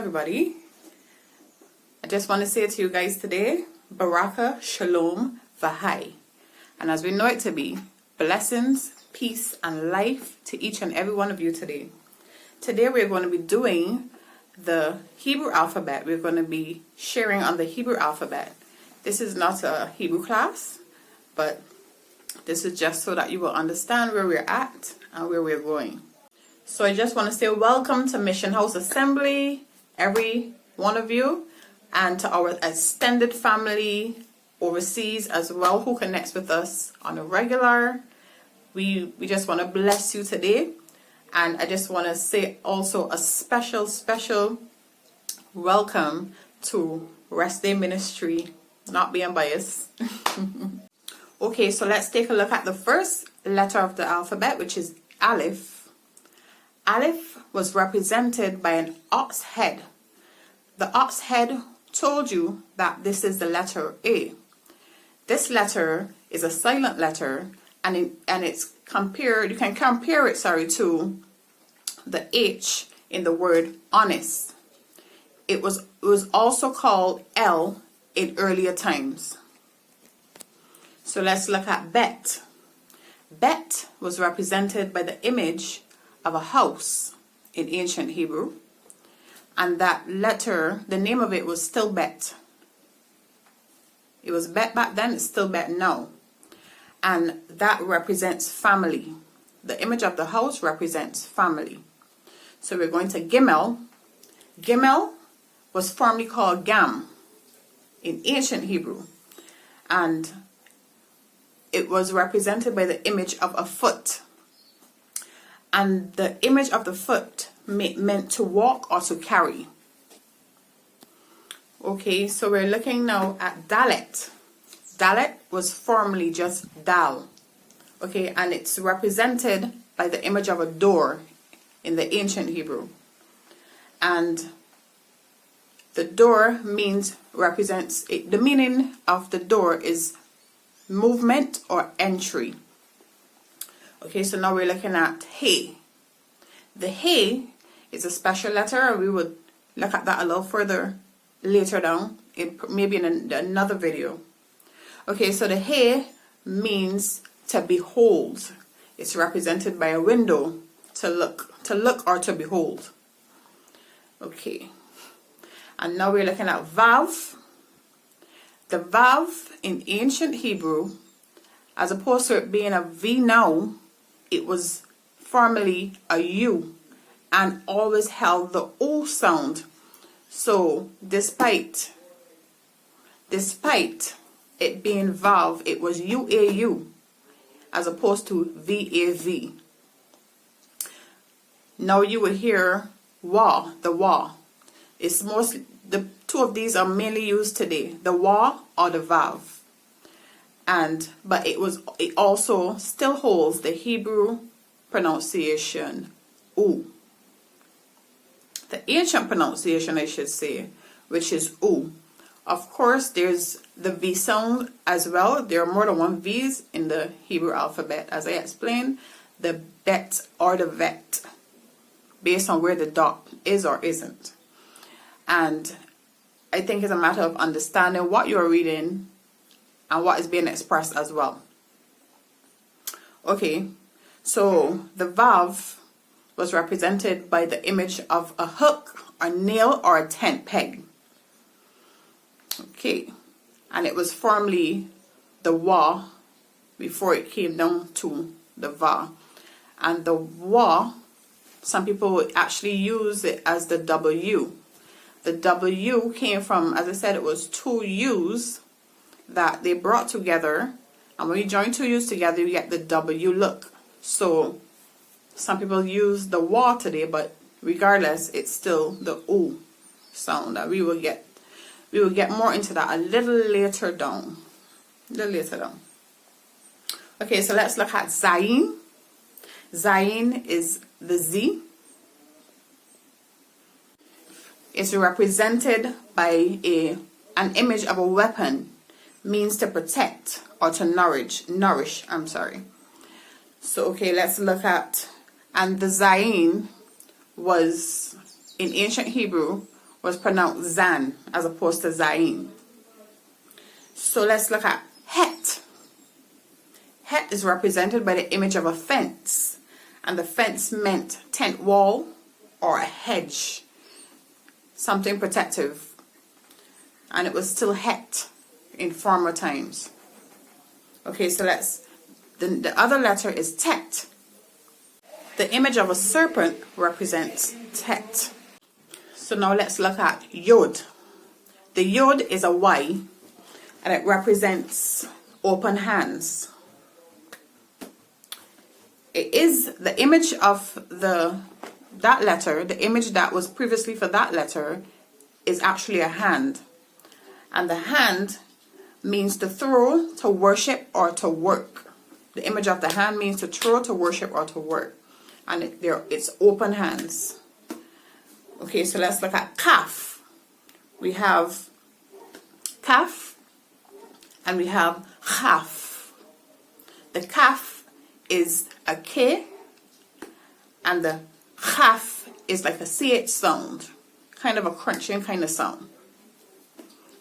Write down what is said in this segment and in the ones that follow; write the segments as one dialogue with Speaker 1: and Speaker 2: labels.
Speaker 1: everybody. I just want to say to you guys today, Baraka Shalom Vahai. And as we know it to be, blessings, peace, and life to each and every one of you today. Today we're going to be doing the Hebrew alphabet. We're going to be sharing on the Hebrew alphabet. This is not a Hebrew class, but this is just so that you will understand where we're at and where we're going. So I just want to say welcome to Mission House Assembly, every one of you, and to our extended family overseas as well who connects with us on a regular. We just want to bless you today. And I just want to say also a special welcome to Rest Day Ministry, not being biased. Okay, so let's take a look at the first letter of the alphabet, which is Aleph. Aleph was represented by an ox head. The ox head told you that this is the letter A. This letter is a silent letter, and it's compared. You can compare it, to the H in the word honest. It was also called L in earlier times. So let's look at Bet. Bet was represented by the image of a house in ancient Hebrew, and that letter, the name of it was still Bet. It was Bet back then, it's still Bet now, and that represents family. The image of the house represents family. So we're going to Gimel. Gimel was formerly called Gam in ancient Hebrew, and it was represented by the image of a foot. And the image of the foot meant to walk or to carry. Okay, so we're looking now at Dalet. Dalet was formerly just Dal. Okay, and it's represented by the image of a door in the ancient Hebrew. And the door represents, the meaning of the door is movement or entry. Okay, so now we're looking at Hey. The Hey is a special letter. We would look at that a little further later down, maybe in another video. Okay, so the Hey means to behold. It's represented by a window, to look or to behold. Okay, and now we're looking at Vav. The Vav in ancient Hebrew, as opposed to it being a V now, it was formerly a U and always held the O sound. So despite it being Vav, it was UAU as opposed to VAV. Now you will hear Wa, the Wa. It's mostly, the two of these are mainly used today, the Wa or the Vav. But it also still holds the Hebrew pronunciation U. The ancient pronunciation, I should say, which is U. Of course, there's the V sound as well. There are more than one V's in the Hebrew alphabet, as I explained. The Bet or the Vet, based on where the dot is or isn't. And I think it's a matter of understanding what you're reading and what is being expressed as well. Okay, so the Vav was represented by the image of a hook, a nail, or a tent peg. Okay, and it was formerly the Wa before it came down to the Va. And the Wa, some people would actually use it as the W. The W came from, as I said, it was two U's that they brought together, and when you join two U's together, you get the W look. So some people use the Wa today, but regardless, it's still the O sound that we will get. We will get more into that a little later down. Okay, so let's look at Zayin. Zayin is the Z. It's represented by an image of a weapon, means to protect or to nourish. So okay, let's look at, and the Zayin was in ancient Hebrew was pronounced Zan as opposed to Zain. So let's look at Het. Het is represented by the image of a fence, and the fence meant tent wall or a hedge, something protective, and it was still Het in former times. Okay, so the other letter is Tet. The image of a serpent represents Tet. So now let's look at Yod. The Yod is a Y, and it represents open hands. It is the image of that letter, the image that was previously for that letter is actually a hand. And the hand means to throw, to worship, or to work. The image of the hand means to throw, to worship, or to work. And it's open hands. Okay, so let's look at Kaf. We have Kaf and we have Chaf. The Kaf is a K and the Chaf is like a CH sound, kind of a crunching kind of sound.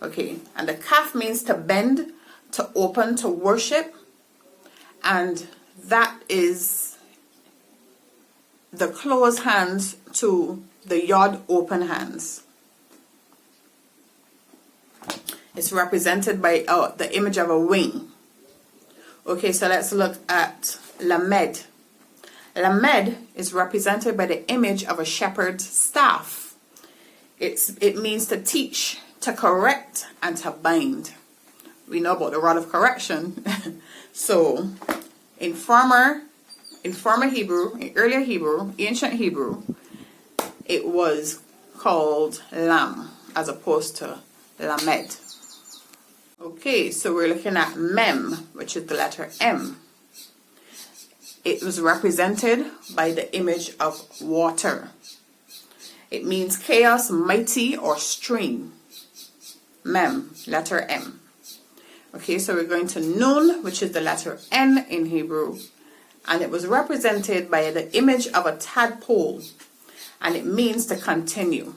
Speaker 1: Okay, and the Kaf means to bend, to open, to worship, and that is the closed hands to the Yod open hands. It's represented by the image of a wing. Okay, so let's look at Lamed. Lamed is represented by the image of a shepherd's staff. It means to teach, to correct, and to bind. We know about the rod of correction. So in former Hebrew, in earlier Hebrew, ancient Hebrew, it was called Lam as opposed to Lamed. Okay, so we're looking at Mem, which is the letter M. It was represented by the image of water. It means chaos, mighty, or stream. Mem, letter M. Okay, so we're going to Nun, which is the letter N in Hebrew. And it was represented by the image of a tadpole. And it means to continue.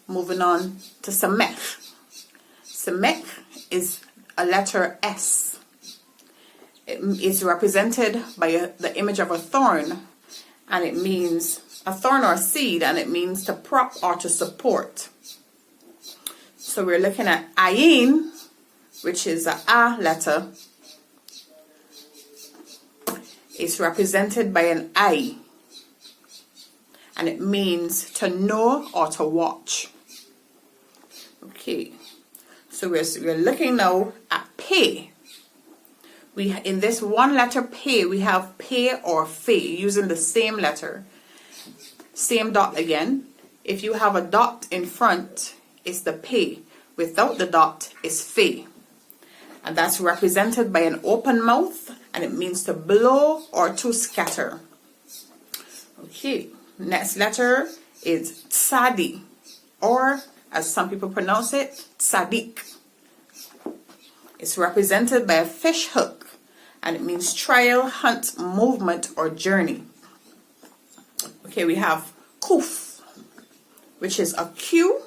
Speaker 1: Moving on to Samech. Samech is a letter S. It is represented by the image of a thorn, and it means a thorn or a seed, and it means to prop or to support. So we're looking at Ayin, which is a A letter. It's represented by an I, and it means to know or to watch. Okay, so we're looking now at Pe. In this one letter Pe, we have Pe or Fe, using the same letter. Same dot again. If you have a dot in front, it's the Pe. Without the dot, it's Fe. And that's represented by an open mouth, and it means to blow or to scatter. Okay, next letter is Tsadi, or as some people pronounce it, Tzadik. It's represented by a fish hook, and it means trial, hunt, movement, or journey. Okay, we have Kuf, which is a Q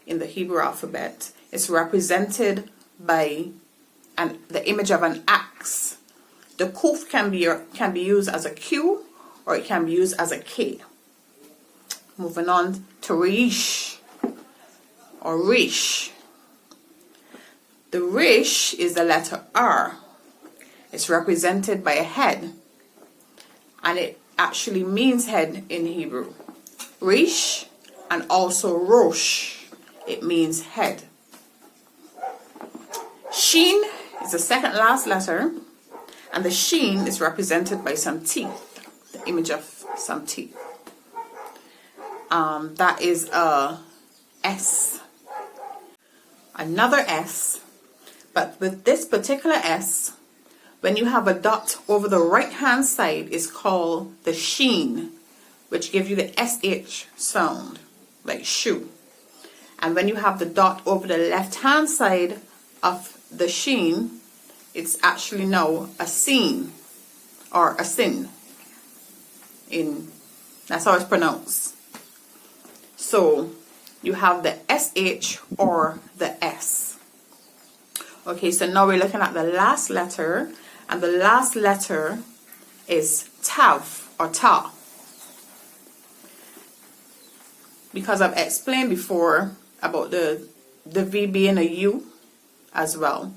Speaker 1: in the Hebrew alphabet. It's represented by the image of an axe. The Kuf can be used as a Q, or it can be used as a K. Moving on to Rish, or Rish. The Rish is the letter R. It's represented by a head, and it actually means head in Hebrew. Rish and also Rosh, it means head. Shin is the second last letter, and the Shin is represented by some teeth, the image of some teeth. That is a S. Another S, but with this particular S, when you have a dot over the right hand side, is called the Sheen, which gives you the SH sound, like shoe. And when you have the dot over the left hand side of the Sheen, it's actually now a Sin, or a Sin. That's how it's pronounced. So you have the SH or the S. Okay, so now we're looking at the last letter, and the last letter is Tav or Ta. Because I've explained before about the V being a U as well.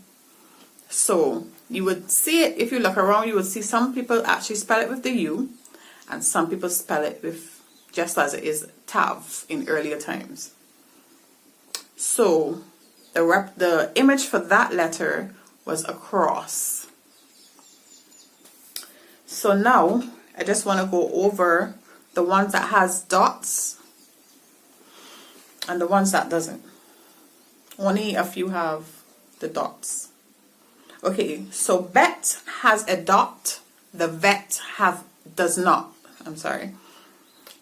Speaker 1: So you would see it, if you look around, you would see some people actually spell it with the U, and some people spell it with just as it is Tav in earlier times. So the image for that letter was a cross. So now I just want to go over the ones that has dots and the ones that doesn't. Only a few have the dots. Okay, so Bet has a dot, the Vet does not. I'm sorry.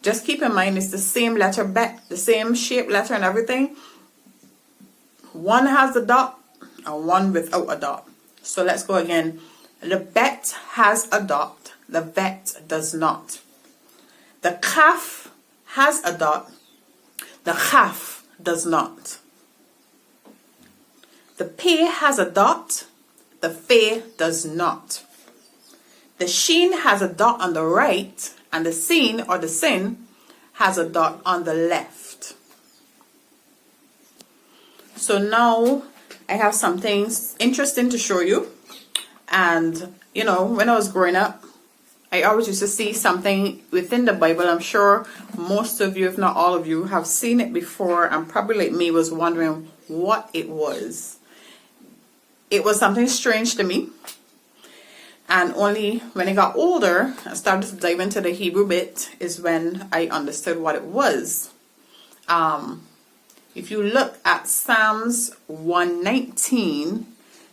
Speaker 1: Just keep in mind it's the same letter Bet, the same shape letter and everything. One has the dot and one without a dot. So let's go again. The Bet has a dot, the Vet does not. The Kaf has a dot, the Kaf does not. The Pe has a dot, the Fe does not. The Sheen has a dot on the right, and the Sin or the Sin has a dot on the left. So now I have something interesting to show you. And you know, when I was growing up, I always used to see something within the Bible. I'm sure most of you, if not all of you, have seen it before, and probably like me was wondering what it was. It was something strange to me. And only when I got older, I started to dive into the Hebrew bit, is when I understood what it was. If you look at Psalms 119,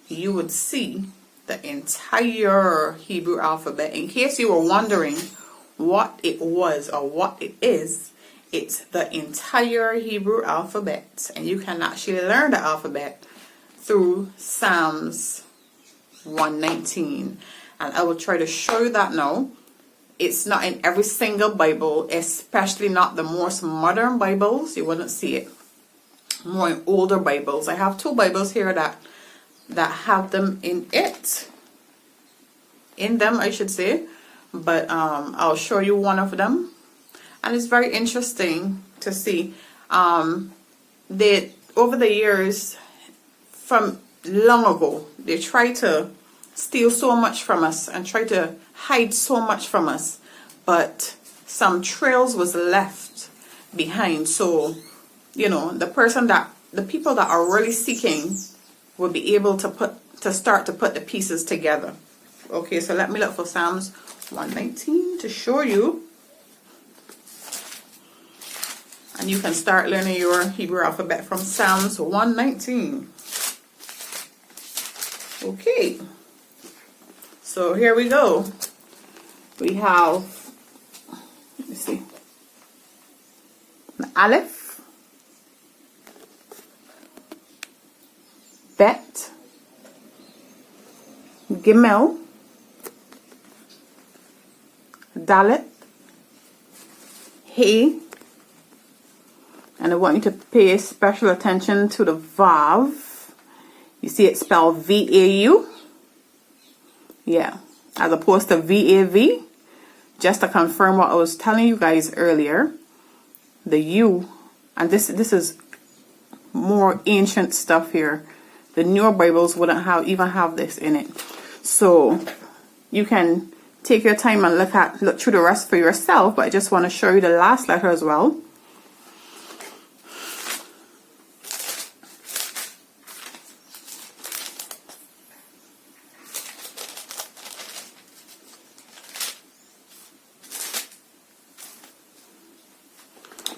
Speaker 1: you would see the entire Hebrew alphabet. In case you were wondering what it was or what it is, it's the entire Hebrew alphabet. And you can actually learn the alphabet through Psalms 119. And I will try to show you that now. It's not in every single Bible, especially not the most modern Bibles. You wouldn't see it. More in older Bibles. I have two Bibles here that have them in them, I should say. But I'll show you one of them. And it's very interesting to see. They, over the years, from long ago, they try to steal so much from us and try to hide so much from us, but some trails was left behind. So you know, the people that are really seeking will be able to start to put the pieces together. Okay, so let me look for Psalms 119 to show you, and you can start learning your Hebrew alphabet from Psalms 119. Okay, so here we go. We have, let me see, the Aleph, Bet, Gimel, Dalet, He, and I want you to pay special attention to the Vav. You see it spelled V-A-U? Yeah, as opposed to V-A-V. Just to confirm what I was telling you guys earlier, the U, and this is more ancient stuff here. The newer Bibles wouldn't even have this in it. So you can take your time and look through the rest for yourself, but I just want to show you the last letter as well.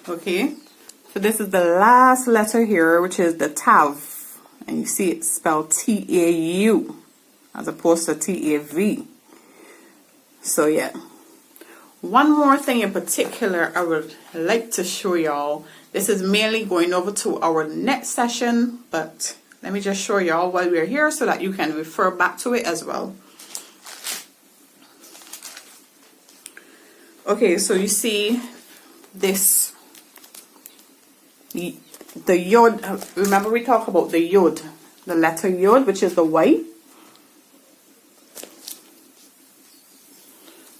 Speaker 1: Okay, so this is the last letter here, which is the Tav, and you see it's spelled T-A-U as opposed to T-A-V. So yeah, one more thing in particular I would like to show y'all. This is mainly going over to our next session, but let me just show y'all while we're here so that you can refer back to it as well. Okay, so you see this the yod, remember we talked about the yod, the letter yod, which is the Y.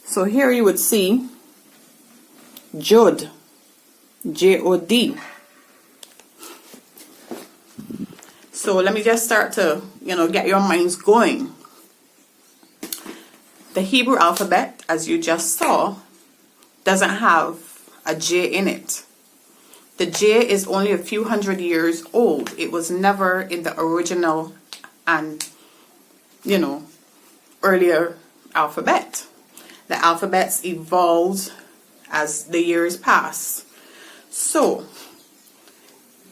Speaker 1: So here you would see Jod, J-O-D. So let me just start to, get your minds going. The Hebrew alphabet, as you just saw, doesn't have a J in it. The J is only a few hundred years old. It was never in the original and, earlier alphabet. The alphabets evolved as the years pass. So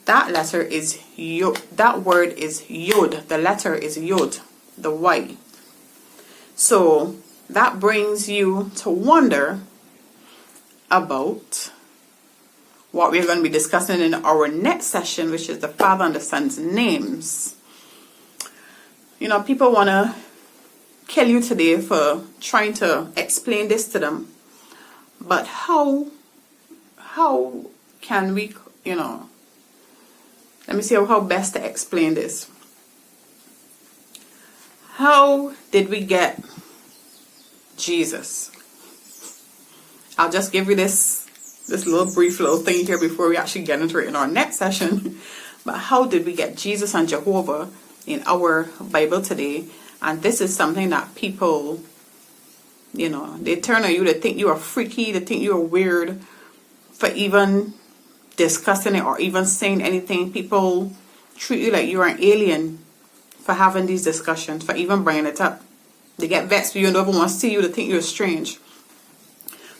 Speaker 1: that letter is yod. That word is yod. The letter is yod, the Y. So that brings you to wonder about what we're going to be discussing in our next session, which is the Father and the Son's names. People want to kill you today for trying to explain this to them. But how can we, let me see how best to explain this. How did we get Jesus? I'll just give you this brief little thing here before we actually get into it in our next session. But how did we get Jesus and Jehovah in our Bible today? And this is something that people, they turn on you, they think you are freaky, they think you are weird for even discussing it or even saying anything. People treat you like you're an alien for having these discussions, for even bringing it up. They get vexed with you and don't even want to see you, they think you're strange.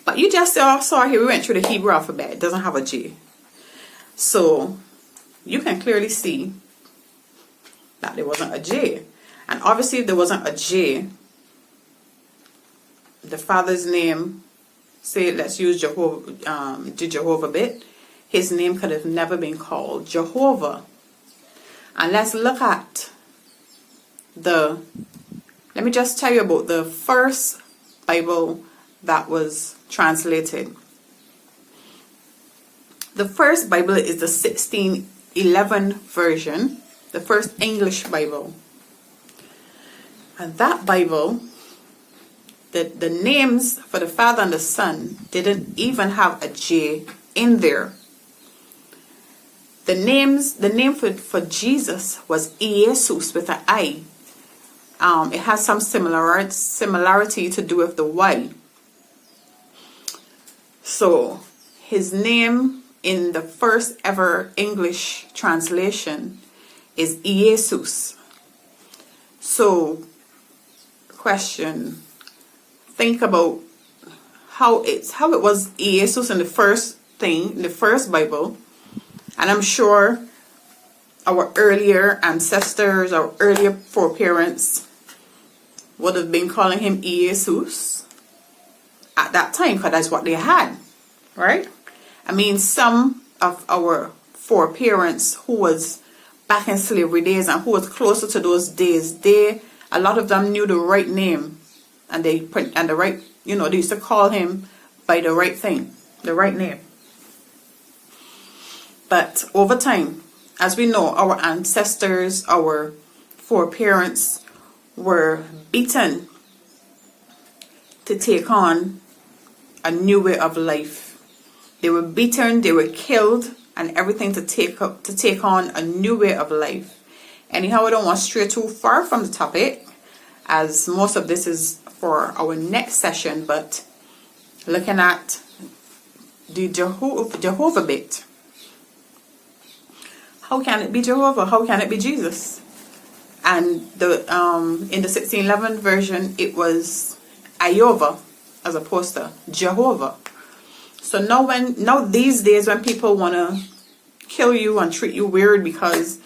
Speaker 1: But you just saw here, we went through the Hebrew alphabet. It doesn't have a J. So you can clearly see that there wasn't a J. And obviously if there wasn't a J, the Father's name, say let's use Jehovah Bet, his name could have never been called Jehovah. And let's look at let me just tell you about the first Bible that was translated. The first Bible is the 1611 version, the first English Bible. And that Bible, the names for the Father and the Son didn't even have a J in there. The name for Jesus was Jesus with an I. It has some similarity to do with the Y. So his name in the first ever English translation is Jesus. So question, think about how it was Jesus in the first Bible. And I'm sure our earlier ancestors, our earlier foreparents would have been calling him Jesus at that time, because that's what they had, right? I mean, some of our foreparents who was back in slavery days and who was closer to those days, a lot of them knew the right name, and they used to call him by the right thing, the right name. But over time, as we know, our ancestors, our foreparents were beaten to take on a new way of life. They were beaten, they were killed, and everything to take on a new way of life. Anyhow, I don't want to stray too far from the topic, as most of this is for our next session. But looking at the Jehovah Bet, how can it be Jehovah? How can it be Jesus? And in the 1611 version, it was Iowa as opposed to Jehovah. So now these days, when people want to kill you and treat you weird because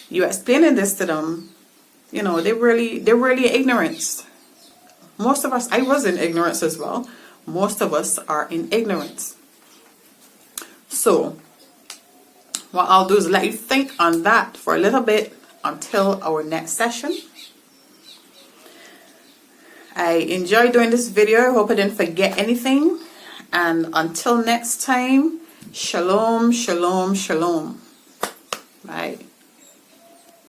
Speaker 1: you're explaining this to them, they're really ignorant. Most of us, I was in ignorance as well. Most of us are in ignorance. So what I'll do is let you think on that for a little bit until our next session. I enjoyed doing this video. I hope I didn't forget anything. And until next time, shalom, shalom, shalom. Bye.